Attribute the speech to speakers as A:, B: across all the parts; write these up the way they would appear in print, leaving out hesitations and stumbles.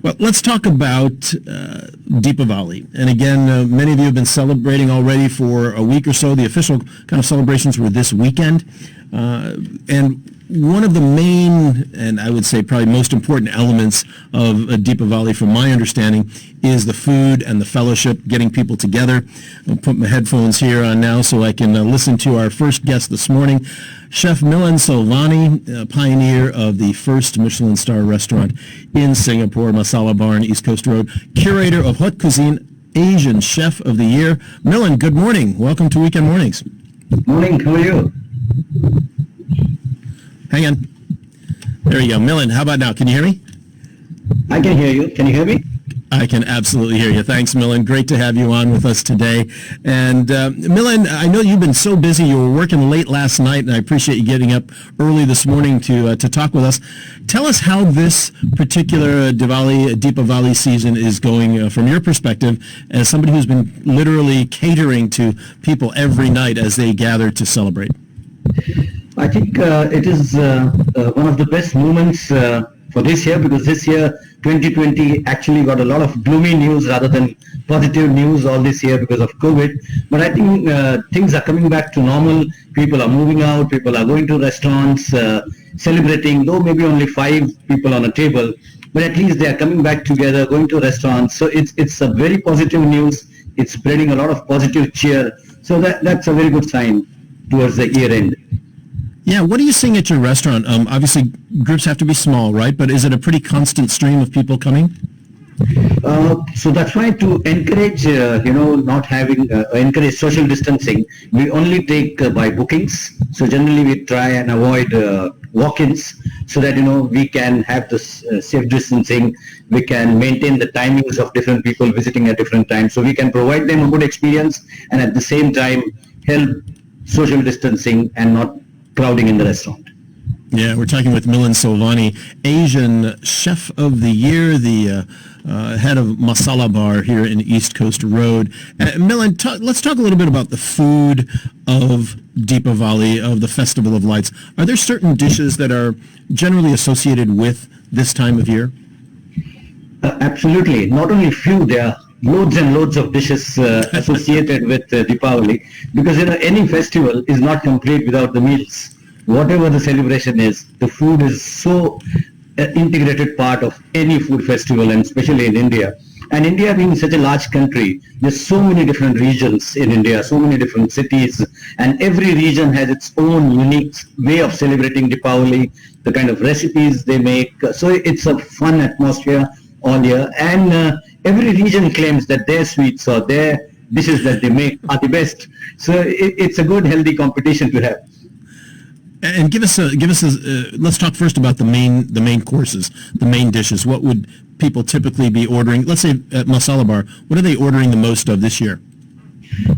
A: Well, let's talk about Deepavali. And again, many of you have been celebrating already for a week or so. The official kind of celebrations were this weekend. And one of the main, and I would say probably most important elements of Deepavali, from my understanding, is the food and the fellowship, getting people together. I'll put my headphones here on now so I can listen to our first guest this morning, Chef Milind Sovani, pioneer of the first Michelin star restaurant in Singapore, Masalaa Bar on East Coast Road, curator of Haute Cuisine, Asian Chef of the Year. Milind, good morning. Welcome to Weekend Mornings.
B: Good morning. How are you?
A: Hang on. There you go. Milind, how about now? Can you hear me?
B: I can hear you. Can you hear me?
A: I can absolutely hear you. Thanks, Milind. Great to have you on with us today. And Milind, I know you've been so busy. You were working late last night, and I appreciate you getting up early this morning to talk with us. Tell us how this particular Deepavali season is going from your perspective as somebody who's been literally catering to people every night as they gather to celebrate.
B: I think it is one of the best moments for this year, because this year 2020 actually got a lot of gloomy news rather than positive news all this year because of COVID. But I think things are coming back to normal. People are moving out. People are going to restaurants, celebrating, though maybe only 5 people on a table. But at least they are coming back together, going to restaurants. So it's a very positive news. It's spreading a lot of positive cheer. So that's a very good sign towards the year end.
A: Yeah, what are you seeing at your restaurant? Obviously, groups have to be small, right? But is it a pretty constant stream of people coming?
B: So that's why, to encourage, encourage social distancing, we only take by bookings. So generally we try and avoid walk-ins so that, we can have this safe distancing. We can maintain the timings of different people visiting at different times. So we can provide them a good experience and at the same time help social distancing and not crowding in the restaurant.
A: Yeah, we're talking with Milind Sovani, Asian Chef of the Year, the head of Masalaa Bar here in East Coast Road. Milind, let's talk a little bit about the food of Deepavali, of the Festival of Lights. Are there certain dishes that are generally associated with this time of year?
B: Absolutely. Not only few, there are loads and loads of dishes associated with Deepavali, because any festival is not complete without the meals. Whatever the celebration is, the food is so integrated part of any food festival, and especially in India. And India being such a large country, there's so many different regions in India, so many different cities, and every region has its own unique way of celebrating Deepavali, the kind of recipes they make. So it's a fun atmosphere all year, and every region claims that their sweets or their dishes that they make are the best. So it's a good, healthy competition to have.
A: And let's talk first about the main courses, the main dishes. What would people typically be ordering? Let's say at Masalaa Bar, what are they ordering the most of this year?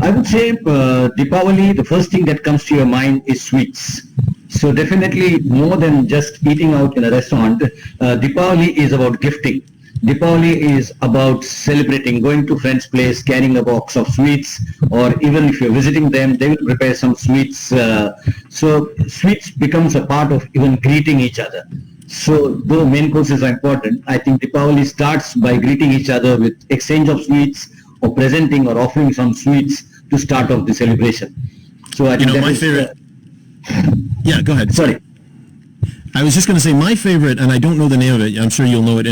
B: I would say Deepavali, the first thing that comes to your mind is sweets. So definitely more than just eating out in a restaurant, Deepavali is about gifting. Deepavali is about celebrating, going to friends' place, carrying a box of sweets, or even if you're visiting them, they will prepare some sweets. So sweets becomes a part of even greeting each other. So though main courses are important, I think Deepavali starts by greeting each other with exchange of sweets or presenting or offering some sweets to start off the celebration. So I think
A: my favorite. Yeah, go ahead.
B: Sorry.
A: I was just going to say my favorite, and I don't know the name of it. I'm sure you'll know it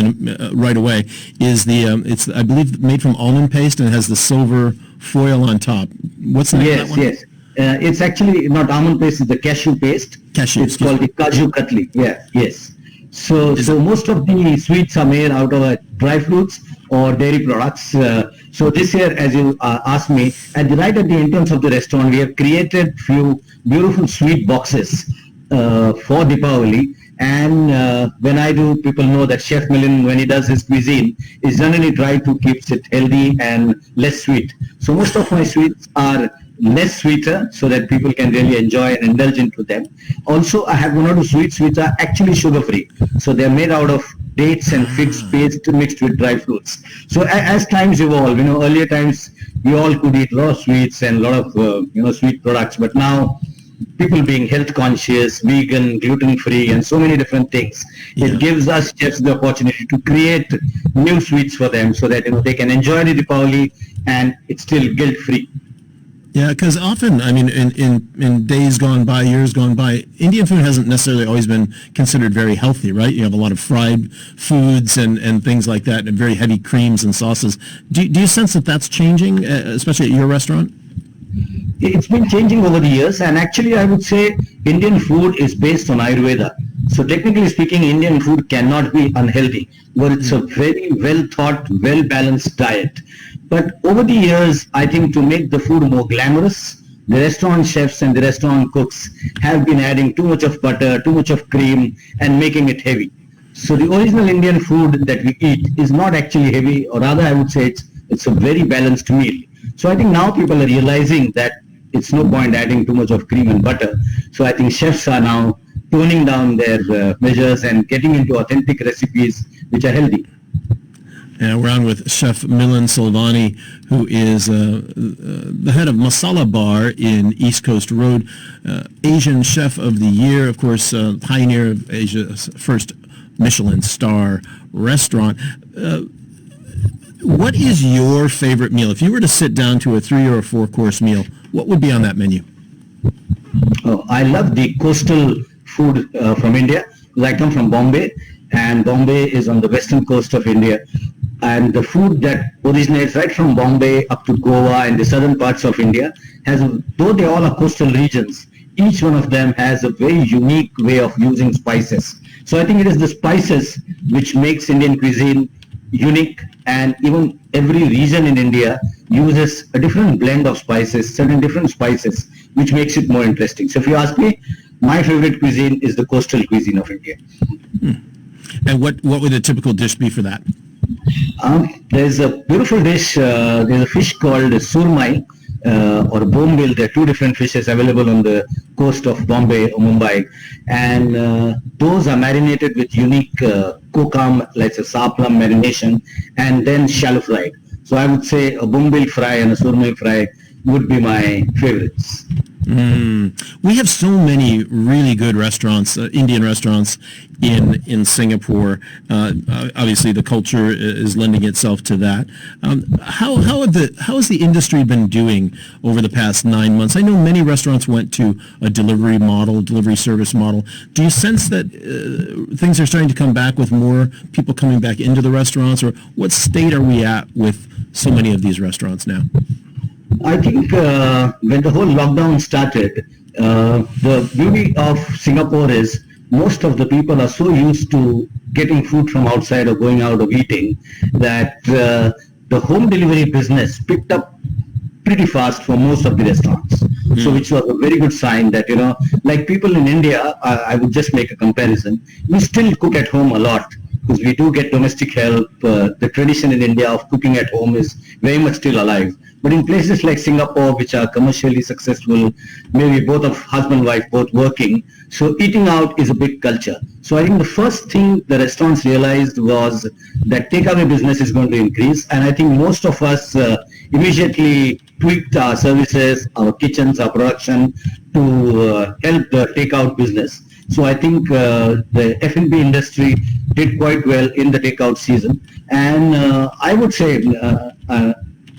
A: right away. Is it's I believe made from almond paste and it has the silver foil on top. What's the name of that one?
B: Yes. It's actually not almond paste; it's the cashew paste. It's called the kaju katli. Yeah. Yes. So most of the sweets are made out of dry fruits or dairy products. So this year, as you asked me, right at the entrance of the restaurant, we have created few beautiful sweet boxes for Deepavali. And when I do, people know that Chef Michelin, when he does his cuisine, is generally try to keep it healthy and less sweet. So most of my sweets are less sweeter so that people can really enjoy and indulge into them. Also, I have one or two sweets which are actually sugar-free. So they're made out of dates and figs paste mixed with dry fruits. So as times evolve, earlier times we all could eat a lot of sweets and a lot of sweet products, but now people being health conscious, vegan, gluten-free, and so many different things.
A: Yeah.
B: It gives us chefs the opportunity to create new sweets for them so that they can enjoy the Deepavali and it's still guilt-free.
A: Yeah, because often, I mean, in days gone by, years gone by, Indian food hasn't necessarily always been considered very healthy, right? You have a lot of fried foods and things like that, and very heavy creams and sauces. Do you sense that that's changing, especially at your restaurant?
B: It's been changing over the years, and actually I would say Indian food is based on Ayurveda. So technically speaking, Indian food cannot be unhealthy, but it's a very well thought, well balanced diet. But over the years, I think to make the food more glamorous, the restaurant chefs and the restaurant cooks have been adding too much of butter, too much of cream, and making it heavy. So the original Indian food that we eat is not actually heavy, or rather I would say it's a very balanced meal. So I think now people are realizing that it's no point adding too much of cream and butter. So I think chefs are now toning down their measures and getting into authentic recipes which are healthy.
A: And we're on with Chef Milind Sovani, who is the head of Masalaa Bar in East Coast Road, Asian Chef of the Year, of course, pioneer of Asia's first Michelin star restaurant. What is your favorite meal? If you were to sit down to a 3 or a 4-course meal, what would be on that menu?
B: Oh, I love the coastal food from India. I come from Bombay, and Bombay is on the western coast of India. And the food that originates right from Bombay up to Goa and the southern parts of India though they all are coastal regions, each one of them has a very unique way of using spices. So I think it is the spices which makes Indian cuisine unique, and even every region in India uses a different blend of spices, certain different spices, which makes it more interesting. So if you ask me, my favorite cuisine is the coastal cuisine of India.
A: And what would a typical dish be for that?
B: There's a beautiful dish, there's a fish called surmai or bombil. There are two different fishes available on the coast of Bombay or Mumbai, and those are marinated with unique kokam, like a saplam marination, and then shallow fried. So I would say a bombil fry and a surmai fry would be my favorites.
A: We have so many really good restaurants, Indian restaurants in Singapore. Obviously, the culture is lending itself to that. How has the industry been doing over the past 9 months? I know many restaurants went to a delivery service model. Do you sense that things are starting to come back with more people coming back into the restaurants, or what state are we at with so many of these restaurants now?
B: I think when the whole lockdown started, the beauty of Singapore is most of the people are so used to getting food from outside or going out or eating that the home delivery business picked up pretty fast for most of the restaurants. So which was a very good sign that, like people in India, I would just make a comparison. We still cook at home a lot, because we do get domestic help. The tradition in India of cooking at home is very much still alive. But in places like Singapore, which are commercially successful, maybe both of husband and wife both working, so eating out is a big culture. So I think the first thing the restaurants realized was that takeaway business is going to increase, and I think most of us immediately tweaked our services, our kitchens, our production to help the takeout business. So I think the F&B industry did quite well in the takeout season, and I would say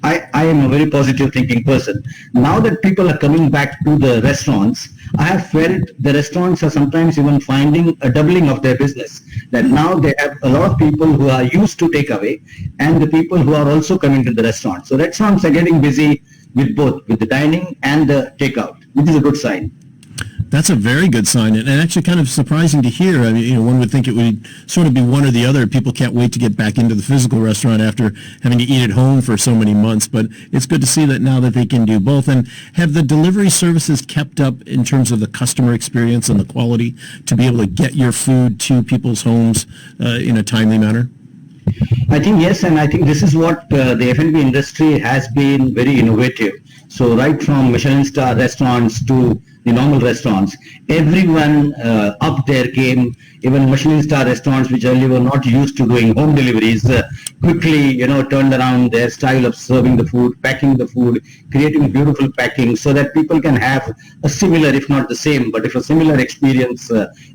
B: I am a very positive thinking person. Now that people are coming back to the restaurants, I have felt the restaurants are sometimes even finding a doubling of their business. That now they have a lot of people who are used to takeaway and the people who are also coming to the restaurant. So restaurants are getting busy with both, with the dining and the takeout, which is a good sign.
A: That's a very good sign, and actually kind of surprising to hear. I mean, one would think it would sort of be one or the other. People can't wait to get back into the physical restaurant after having to eat at home for so many months, but it's good to see that now that they can do both. And have the delivery services kept up in terms of the customer experience and the quality to be able to get your food to people's homes in a timely manner?
B: I think yes, and I think this is what the F&B industry has been very innovative. So right from Michelin star restaurants to the normal restaurants, everyone upped their game. Even Michelin star restaurants, which earlier were not used to doing home deliveries, quickly, turned around their style of serving the food, packing the food, creating beautiful packing so that people can have a similar, if not the same, but if a similar experience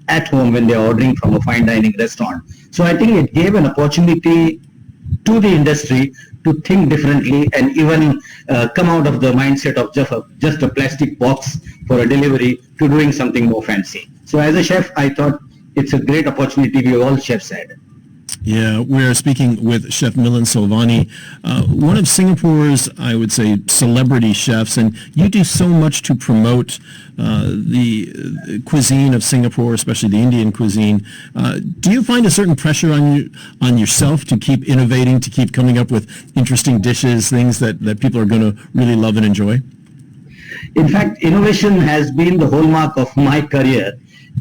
B: at home when they're ordering from a fine dining restaurant. So I think it gave an opportunity to the industry to think differently and even come out of the mindset of just a plastic box for a delivery to doing something more fancy. So as a chef, I thought it's a great opportunity we all chefs had.
A: Yeah, we're speaking with Chef Milind Sovani, one of Singapore's, I would say, celebrity chefs, and you do so much to promote the cuisine of Singapore, especially the Indian cuisine. Do you find a certain pressure on yourself to keep innovating, to keep coming up with interesting dishes, things that people are going to really love and enjoy?
B: In fact, innovation has been the hallmark of my career.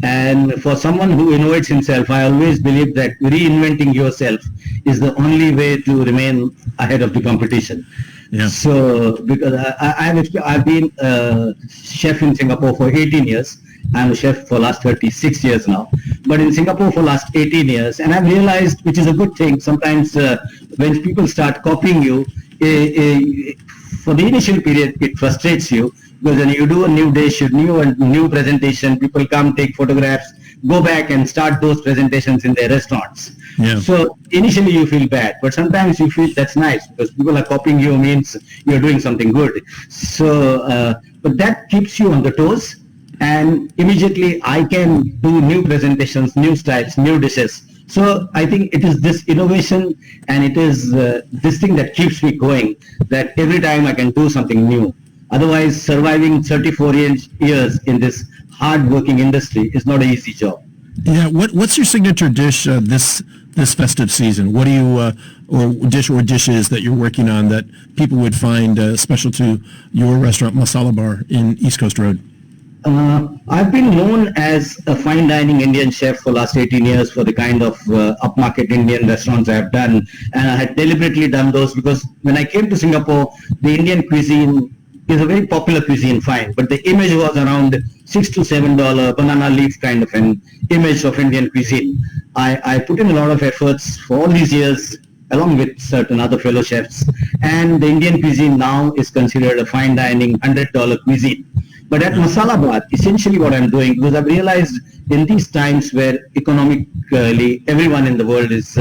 B: And for someone who innovates himself, I always believe that reinventing yourself is the only way to remain ahead of the competition.
A: Yeah.
B: So, because I've been a chef in Singapore for 18 years. I'm a chef for last 36 years now. But in Singapore for last 18 years, and I've realized, which is a good thing, sometimes when people start copying you, for the initial period, it frustrates you. Because when you do a new dish, new presentation, people come, take photographs, go back and start those presentations in their restaurants.
A: Yeah.
B: So initially you feel bad, but sometimes you feel that's nice because people are copying you means you're doing something good. So, but that keeps you on the toes, and immediately I can do new presentations, new styles, new dishes. So I think it is this innovation and it is this thing that keeps me going, that every time I can do something new. Otherwise, surviving 34 years in this hard-working industry is not an easy job.
A: Yeah, what's your signature dish this festive season? What do you or dishes that you're working on that people would find special to your restaurant, Masalaa Bar in East Coast Road?
B: I've been known as a fine dining Indian chef for last 18 years for the kind of upmarket Indian restaurants I have done, and I had deliberately done those because when I came to Singapore, the Indian cuisine is a very popular cuisine, fine, but the image was around $6 to $7 banana leaf kind of an image of Indian cuisine. I put in a lot of efforts for all these years along with certain other fellow chefs, and the Indian cuisine now is considered a fine dining $100 cuisine. But at Masalaa Bar, essentially what I'm doing, because I've realized in these times where economically everyone in the world is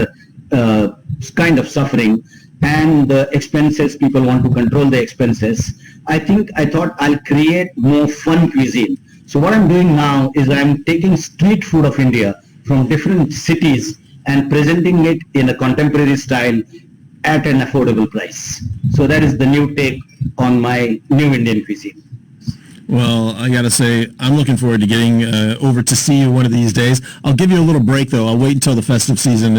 B: kind of suffering, and the expenses, people want to control the expenses, I thought I'll create more fun cuisine. So what I'm doing now is I'm taking street food of India from different cities and presenting it in a contemporary style at an affordable price. So that is the new take on my new Indian cuisine.
A: Well, I got to say, I'm looking forward to getting over to see you one of these days. I'll give you a little break, though. I'll wait until the festive season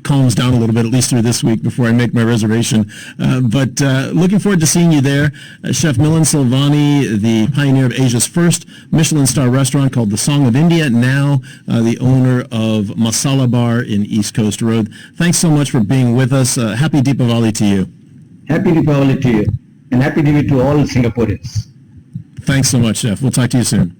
A: calms down a little bit, at least through this week, before I make my reservation. But looking forward to seeing you there. Chef Milind Sovani, the pioneer of Asia's first Michelin star restaurant called The Song of India, now the owner of Masalaa Bar in East Coast Road. Thanks so much for being with us. Happy Deepavali to you.
B: Happy Deepavali to you, and happy Diwali to all Singaporeans.
A: Thanks so much, Chef. We'll talk to you soon.